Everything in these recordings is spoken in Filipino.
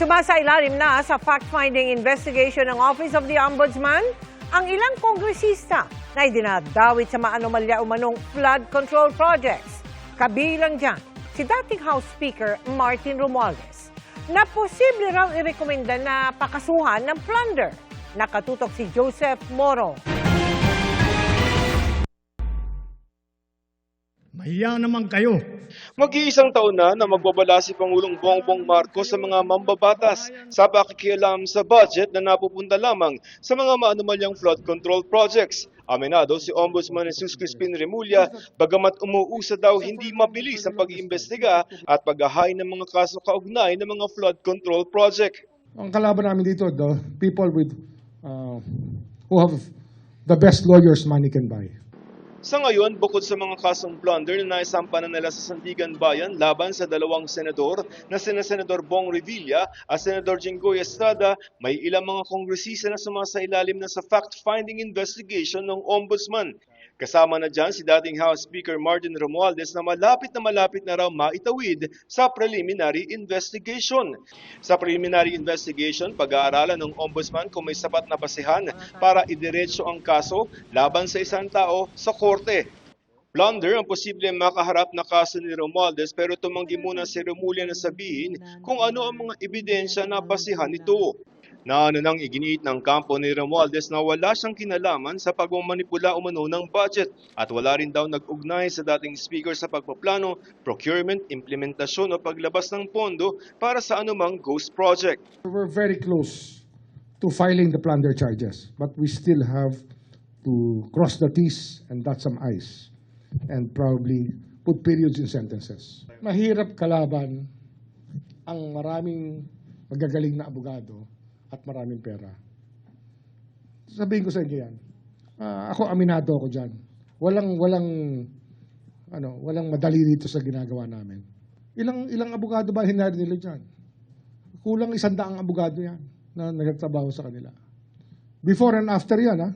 Sumasailalim na sa fact-finding investigation ng Office of the Ombudsman ang ilang kongresista na idinadawit sa maanomalya umanong flood control projects. Kabilang dyan si dating House Speaker Martin Romualdez na posible raw irekomenda na pakasuhan ng plunder. Nakatutok si Joseph Moro. Mahiya naman kayo. Mag-iisang taon na magbabala si Pangulong Bongbong Marcos sa mga mambabatas sa pakikialam sa budget na napupunta lamang sa mga maanumalyang flood control projects. Aminado si Ombudsman Jesus Crispin Remulla, bagamat umuusa daw hindi mabilis ang pag-iimbestiga at paghahain ng mga kaso kaugnay ng mga flood control project. Ang kalaban namin dito, the people with who have the best lawyers money can buy. Sa ngayon, bukod sa mga kasong plunder na naisampa na nila sa Sandigan Bayan laban sa dalawang senador na sina Senador Bong Revilla at Senador Jinggoy Estrada, may ilang mga kongresista na sumasailalim na sa fact-finding investigation ng Ombudsman. Kasama na dyan si dating House Speaker Martin Romualdez na malapit na raw maitawid sa preliminary investigation. Sa preliminary investigation, pag-aaralan ng Ombudsman kung may sapat na basehan para idiretso ang kaso laban sa isang tao sa korte. Plunder ang posible makaharap na kaso ni Romualdez pero tumanggi muna si Remulla na sabihin kung ano ang mga ebidensya na basehan nito. Naano nang iginiit ng kampo ni Romualdez na wala siyang kinalaman sa pagmamanipula umano ng budget at wala rin daw nag-ugnay sa dating speaker sa pagpaplano, procurement, implementasyon o paglabas ng pondo para sa anumang ghost project. We're very close to filing the plunder charges, but we still have to cross the T's and dot some I's and probably put periods in sentences. Mahirap kalaban ang maraming magagaling na abogado at maraming pera. Sabihin ko sa inyo yan. Ako aminado ako dyan. Walang madali dito sa ginagawa namin. Ilang abogado ba hinari nila dyan? Kulang 100 abogado yan na nagtatrabaho sa kanila. Before and after yan, ha?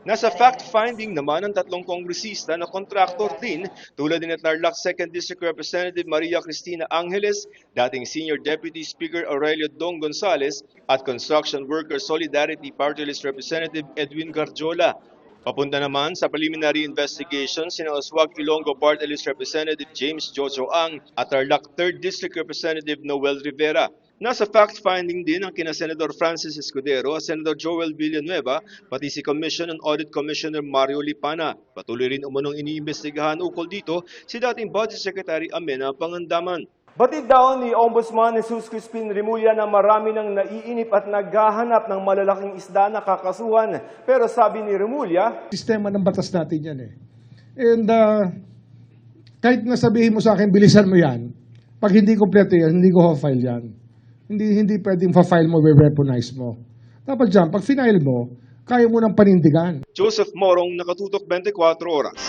Nasa fact-finding naman ang tatlong kongresista na kontraktor din tulad ni Tarlac 2nd District Representative Maria Cristina Angeles, dating Senior Deputy Speaker Aurelio Dong Gonzales at Construction Worker Solidarity Party List Representative Edwin Garjola. Papunta naman sa preliminary investigation sina Oswag Ilonggo Party List Representative James Jojo Ang at Tarlac 3rd District Representative Noel Rivera. Nasa fact-finding din ang kina Senador Francis Escudero at Senador Joel Villanueva, pati si Commission and Audit Commissioner Mario Lipana. Patuloy rin umunong iniimbestigahan ukol dito si dating Budget Secretary Amenah Pangandaman. Batid daw ni Ombudsman Jesus Crispin Remulla na marami nang naiinip at naghahanap ng malalaking isda na kakasuhan. Pero sabi ni Remulla, Sistema ng batas natin yan eh. And kahit na sabihin mo sa akin, bilisan mo yan, pag hindi kompleto yan, hindi ko ha-file yan. Hindi pwedeng fa-file mo, we-weaponize mo. Dapat dyan, pag final mo, kaya mo nang panindigan. Joseph Morong, Nakatutok 24 Oras.